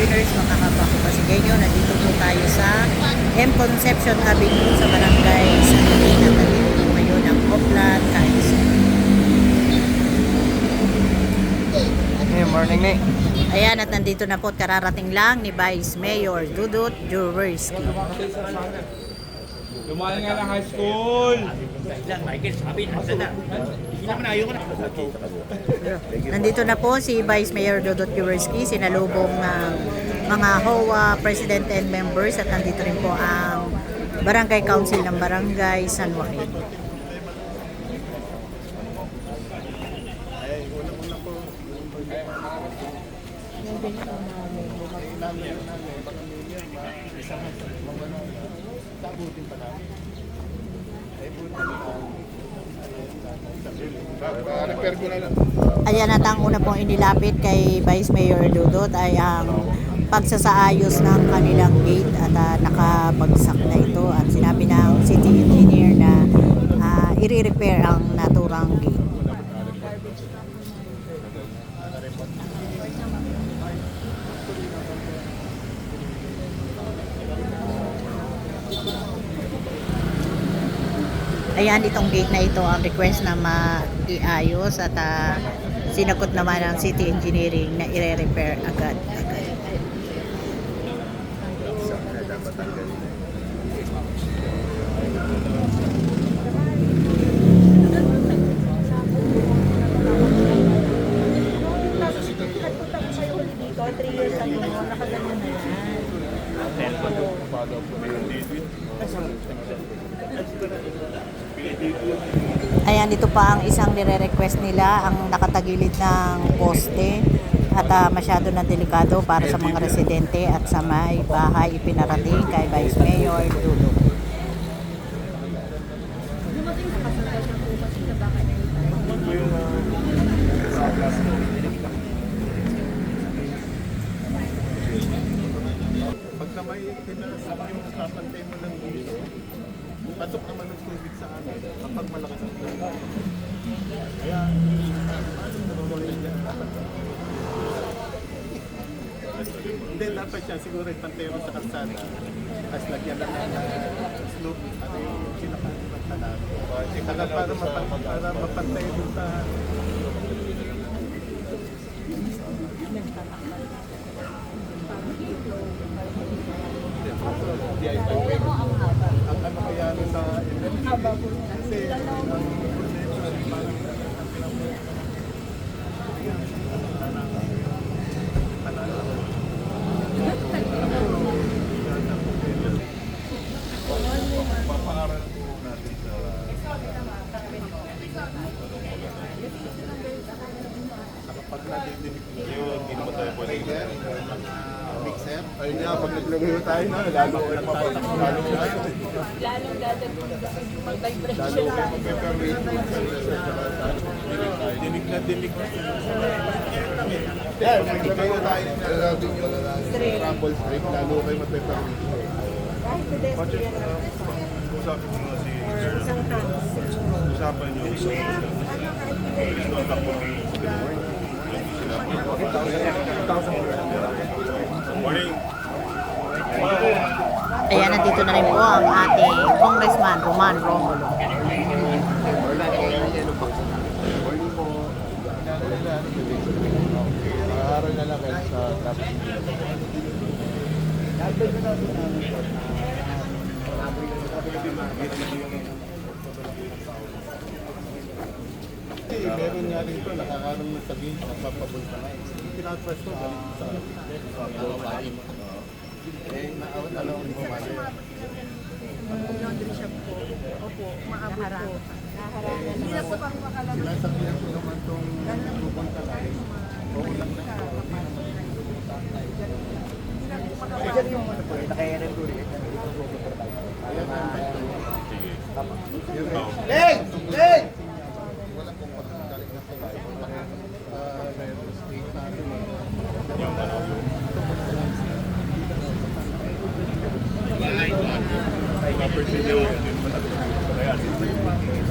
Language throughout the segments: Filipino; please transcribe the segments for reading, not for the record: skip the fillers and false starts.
learners, mga kapakapasigenyo. Nandito po tayo sa M. Concepcion Avenue sa Barangay San Luis. At nandito po ngayon ang Oplan Kais. Hey, morning, Nick. Ayan, at nandito na po at kararating lang ni Vice Mayor Dudut Jaworski. Lumayan nga ng high school! Nandito na po si Vice Mayor Dudut Jaworski, sinalubong ng mga HOA President and members, at nandito rin po ang Barangay Council ng Barangay San Joaquin. Ayan, at ang una pong inilapit kay Vice Mayor Dudut ay ang pagsasaayos ng kanilang gate, at nakabagsak na ito, at sinabi ng city engineer na i-repair ang naturang gate. Ayan, itong gate na ito ang request na maiayos, at sinagot naman ng city engineering na i-repair agad. Ayan, ito pa ang isang nire-request nila, ang nakatagilid ng poste, at masyado na delikado para sa mga residente at sa may bahay ipinarating kay Vice Mayor Dudut. Pagka may tinasama yung kapantay mo ng dito, pasok naman ng tubig sa amin kapag malakas ang tubig. Kaya, paano naman yan? Hindi, dapat siya siguro ipantay mo sa kalsada. Tapos lagyan lang ng slope, ano yung pinakatalag. Para mapantay mo sa... Ang ano kaya sa kasi papangaral po natin sa kapag natin hindi naman tayo pwede mixer. Ayun nga, pag naglagay tayo na, lalo ko nagpapatak, lalong mag-vibration. Dinig na dinig na. Kaya, naglagay na tayo ng rumble strip, lalo kayo mag-vibration. Usapin mo na si usapan nyo morning. Ayan, nandito na rin po ang ating Congressman Roman Romulo. Morning po. Makakaroon na lang kayo sa traffic. Meron nga rin ito, nakakaroon na sabihin, nagpapabulkanize. Tinatras ko galing sa babae. Naawat na lang ang bumali. Laundry shop po. Opo, maabot po. Hindi na po kami makalabas. Sinasabihan ko naman itong lubang talay. Oo lang na. Diyan yung ano po, nakayaran ko rin. Leg! Leg! Wala pong pagkakalit na talay. Meron state na ano. Yung ano yung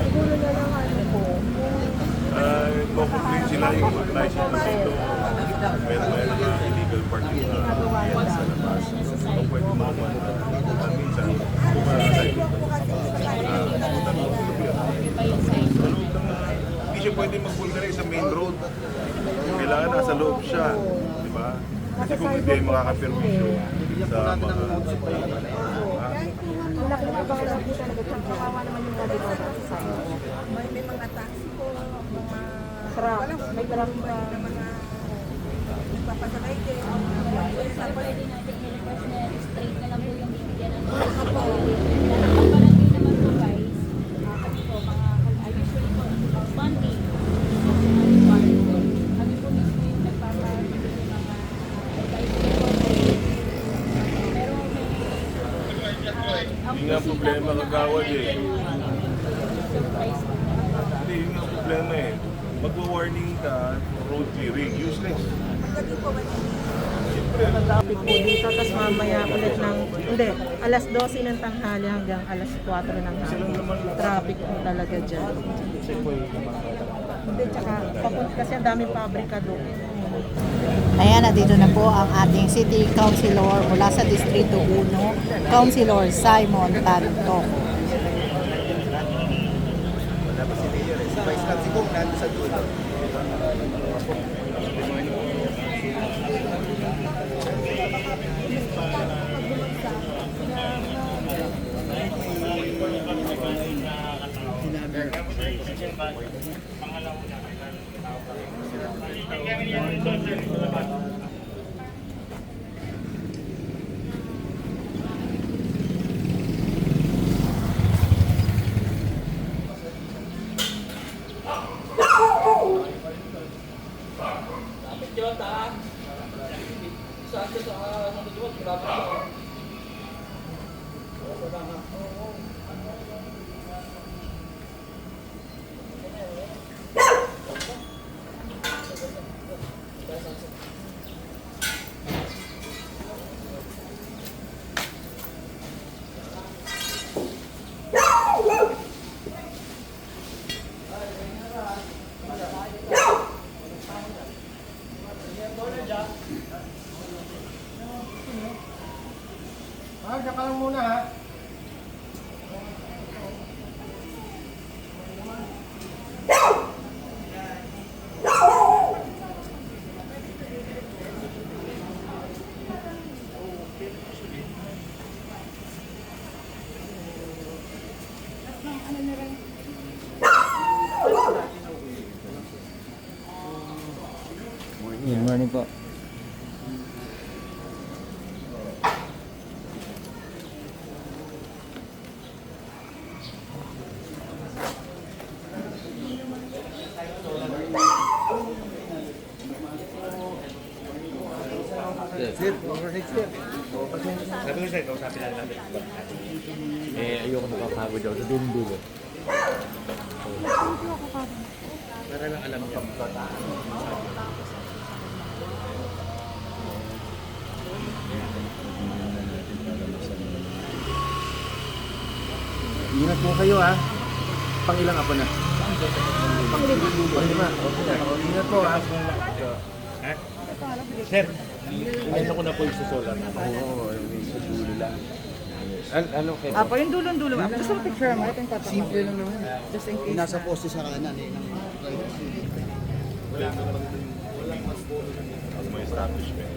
Siguro na lang ano po. Complain sila yung license dito. Meron na illegal parking. hindi makakaperwisyo sa mga Laki na bang lang po talaga dyan. Kawawa naman yung mga dito sa inyo. May mga taxi po, mga... Truck, may truck pa. Mga nagpapasakay din. Pwede natin i-request na straight na lang po yung bibigyan ng parang din naman po guys. Kasi po, usually po, Monday. Kami po mismo yung nagpapabigay ng mga advice po. Pero Hindi nga problema kagawad eh. surprise po. Hindi, yun nga problema eh. Magwa-warning ka, road clearing, useless. Traffic po dito, tapos mamaya ulit ng, hindi, alas 12 ng tanghali hanggang alas 4 ng hapon. Traffic po talaga dyan. Hindi, tsaka papunta kasi ang daming pabrika doon. Ayan, nandito na po ang ating City Councilor mula sa Distrito 1, Councilor Simon Tanto. Si Vice Capsicum nandun sa dulo. Diyan ka lang muna ha. Morning po. Sir, overhead sir. Sabi ko sa'yo, kausapin lang natin. Ayoko napapagod ako sa dulo. Para lang alam niya. Ingat po kayo ha. Pangilang ako na? Panglima. Ingat po ha. Sir, ano ko na po yung susulat? Oo, sa dulo lang. Ano kayo? Apo, yung dulong-dulo. Gusto mo picture mo? Ito yung tatanong. Simple lang naman. Just in case. Nasa poste sa kanan eh. Mga establishment.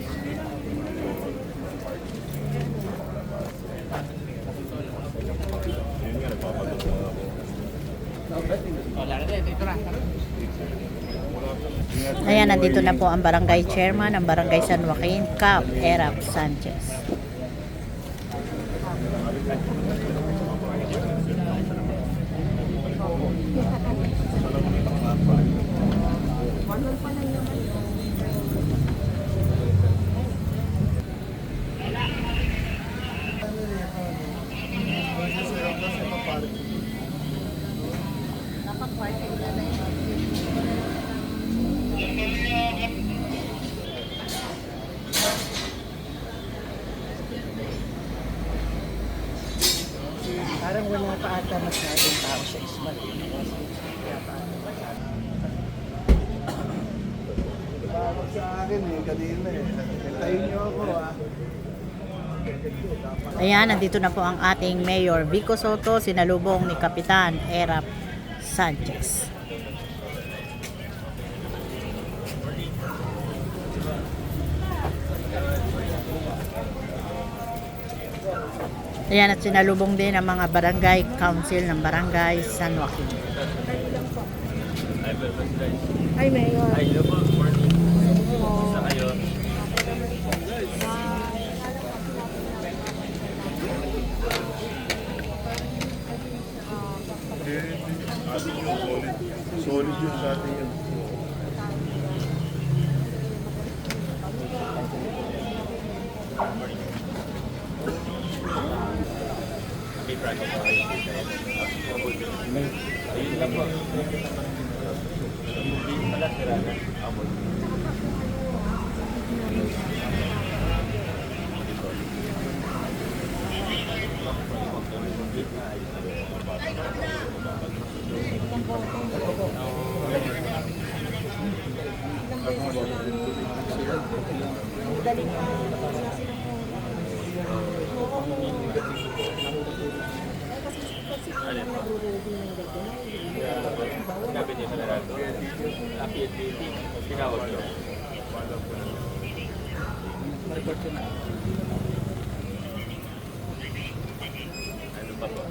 Yun nga, nagpapagot na ako. Ayan, nandito na po ang barangay chairman ng barangay San Joaquin, Cap Erap Sanchez. Parang wala pa ata masyadong tao sa Ismal. Tawag sa akin eh, kanina eh. Hintayin niyo ako ha. Ayan, nandito na po ang ating Mayor Vico Soto, sinalubong ni Kapitan Erap Sanchez. Ayan, at sinalubong din ang mga barangay council ng barangay San Joaquin. Ay, Mayor. Ay, hello po. Morning. Sa kayo. Solid yun sa atin yun. May project pa kayo. Ayun lang po. Yung game pala, sira na. Amon. Sinabi niya sa Narado. PNP. Tinawag niyo. Ano pa po?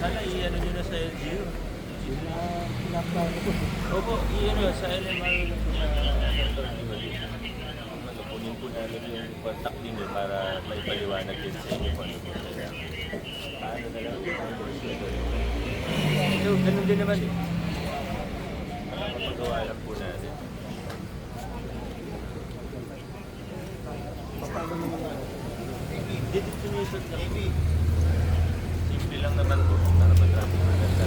Sana i-ano nyo na sa LGU. Opo, i-ano sa LMR lang po na kunin po namin yung contact ninyo para may paliwanag din sa inyo kung ano po sila. Paano na lang? So, ganun din naman eh. Mapagawa lang po natin. Determination lang po. Simple lang naman po para matraffic po na sa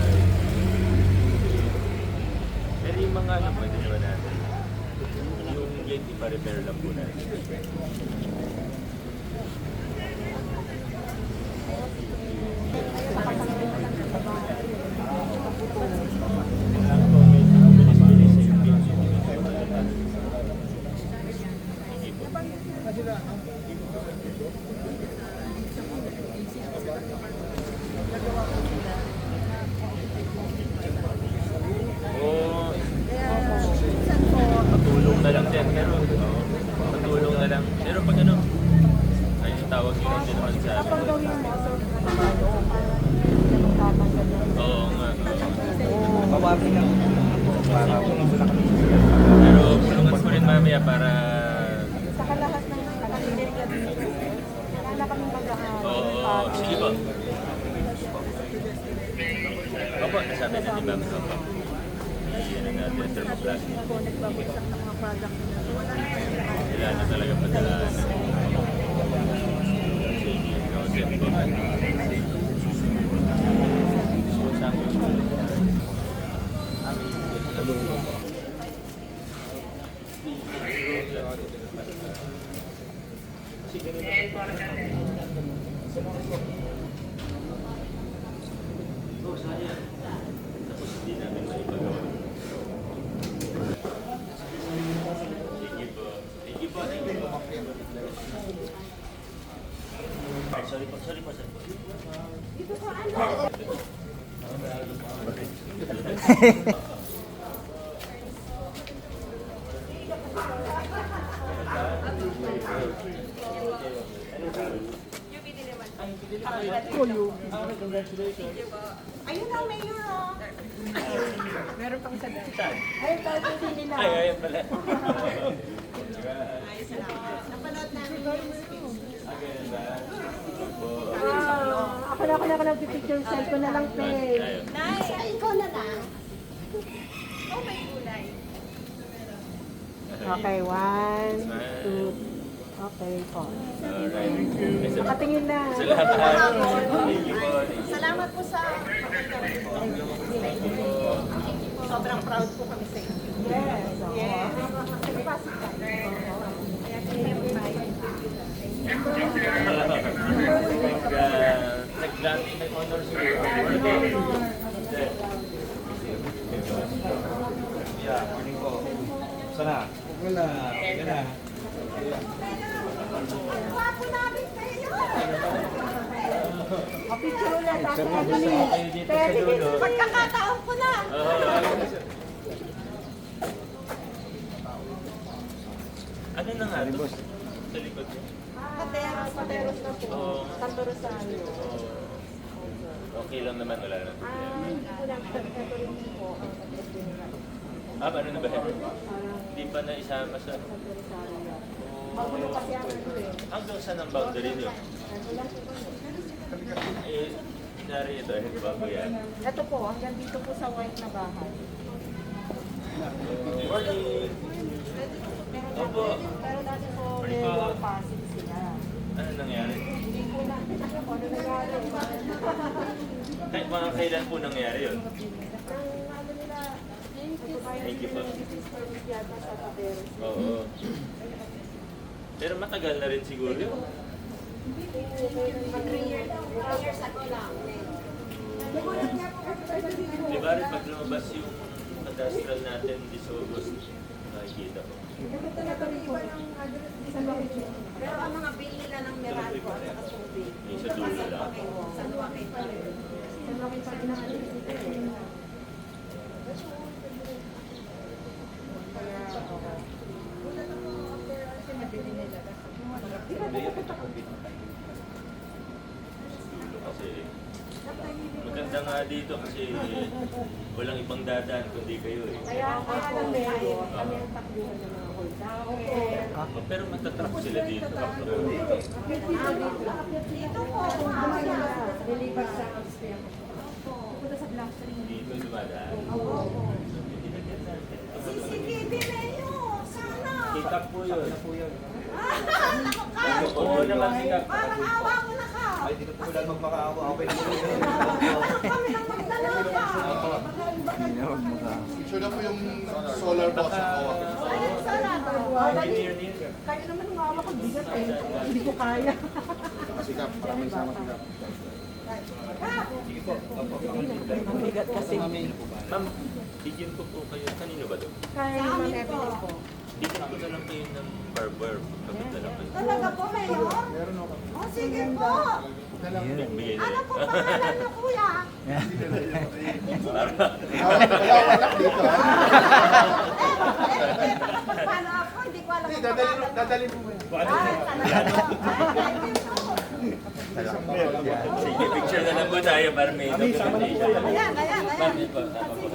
pero yung mga ano pwede naman natin. Yung gate ipa-repair lang po natin. Patulong na lang din, pero patulong na lang. Pero pag ano, ayun yung tawag yun din naman sa amin. Oo nga. Pero tulungan ko rin mamaya para... Saka lahat ng wala kaming mag-aaral. Oo, sige po. Opo, nasabi na ni Ma'am. Opo. Yan ang natin, thermoplastic. Ako nagbabagsak ng mga product nila. So, wala na kaming mag-aaral. Kailangan na talaga padalaan. Sige, ikaw din po. So, sa akin po. Tapos hindi namin maipagawa. Sige po. Sige po. Sige po. Sorry po. Sorry po. Sorry po. Ayun na, Mayor, oh. Meron pang isa dyan. Ayun, tawag ko nila. Ay, ayun pala. Napanood namin yung speech. Ako na nagpipicture, cellphone na lang, pe. Nay, ay, ikaw na lang. Oh, may gulay. Okay, 1, 2, okay po. Alright. Nakatingin na. Salamat. Thank you po. Salamat po sa sobrang proud po kami sa inyo. Yes. Yes. Nag-honor siguro. Sana. Wala. Wala. Picture ulit. Kayo dito sa dulo. Pagkakataon ko na. Ano na nga to? Sa likod niya? Pateros na po. Oo. Santo Rosario. Oo. Okay lang naman, wala na. Hindi ko lang ito rin po ang address din nila. Ano na ba yan? Hindi pa na isama sa... Santo Rosario. Magulo kasi ang ano eh. Hanggang saan ang boundary niyo? Wala po ba? Eh, inari ito, bago yan. Ito po, hanggang dito po sa white na bahay. Morning! Opo. Pero dati po, Morning may po. more passing sila. Ano nangyari? Hindi po na. Ano nangyari? Kahit mga kailan po nangyari yun? Ang ano nila, Thank you po. service yata sa pateros. Oo. Pero matagal na rin siguro yun. 3 years ago lang. Di ba rin pag lumabas yung cadastral natin this August, nakikita ko. Pero ang mga bill nila ng Meralco at saka tubig. Yung sa dulo lang. San Joaquin pa rin. San Joaquin pa rin ang ano dito eh. Kaya, oo. Kasi nabili nila. Di ba pupunta ko? Kasi maganda nga dito kasi walang ibang dadaan kundi kayo eh. Kaya alam mo yun, kami ang takbuhan ng mga holdout. Pero matatrap sila dito. Dito po, deliver sa Amsterdam. Pupunta sa Black Tree. Dito dumadaan. CCTV menu! Sana! Kita po yun. Oo naman kita. Parang awa mo na ka! Ay, dito po lang magmakaawa. Okay na po. Kami lang magdalaga! Picture na po yung solar box ako. Ayun, sana! Engineer din. Kaya naman yung awa ko, bigat eh. Hindi ko kaya. Masikap, maraming sama sikap. Ang bigat kasi. Ma'am, bigyan ko po kayo. Kanino ba doon? Kaya naman Evelyn po. Bigyan ko na lang kayo ng barber. Kapit na lang kayo. Talaga po, Mayor? Oh, sige po! Bigyan na Ano lang. po pangalan niyo, kuya? Wala akong anak dito. Paano ako? Hindi ko alam. Hindi, dadalhin mo. Ay, talaga. Sige, picture na lang po tayo para may documentation. Ayan, ayan, ayan. Ma'am, po, tama po.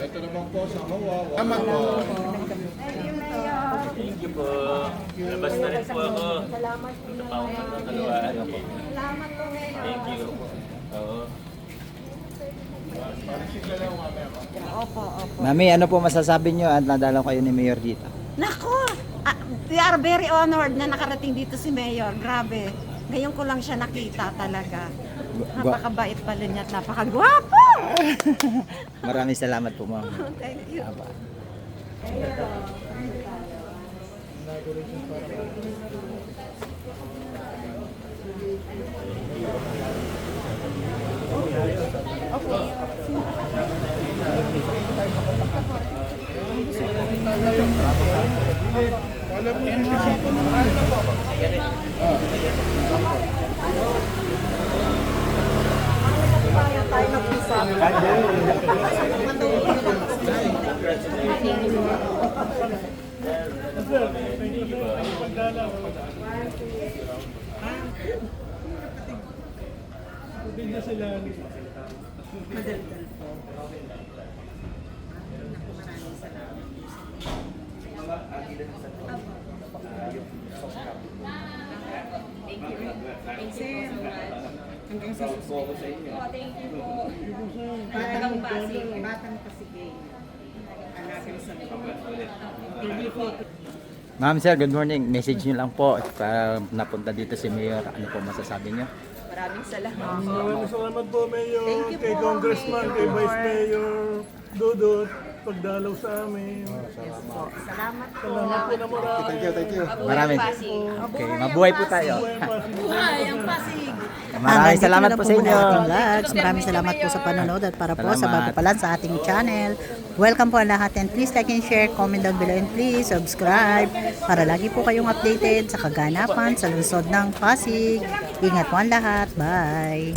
Ito naman po sa Hawa. Tama po. Thank you, Mayor. Thank you po. Labas na rin po ako. Salamat po. Punta pa ako ng kalawaan. Salamat po, Mayor. Thank you. Oo. Opo, opo. Mami, ano po masasabi nyo at nadalaw kayo ni Mayor dito? Nako! We are very honored na nakarating dito si Mayor. Grabe. Ngayon ko lang siya nakita talaga. Napakabait pala niya at napakagwapo! Maraming salamat po, ma'am. Thank you. Aba. Ma'am, sir, good morning. Message nyo lang po para napunta dito si Mayor. Ano po masasabi nyo? Maraming salamat. Maraming salamat po, Mayor, Thank you kay po, Congressman, kay Mayor. Vice Mayor, Dudut. pagdalaw sa amin. Salamat po. Salamat po na marami. Thank you. Marami. Okay, mabuhay po tayo. Maraming Hanggang dito salamat na po lang sa muna inyo. ating vlogs. Maraming salamat po sa panonood at para po sa Salamat. bago pa lang sa ating channel. Welcome po ang lahat and please like and share, comment down below and please subscribe para lagi po kayong updated sa kaganapan sa lungsod ng Pasig. Ingat po ang lahat. Bye!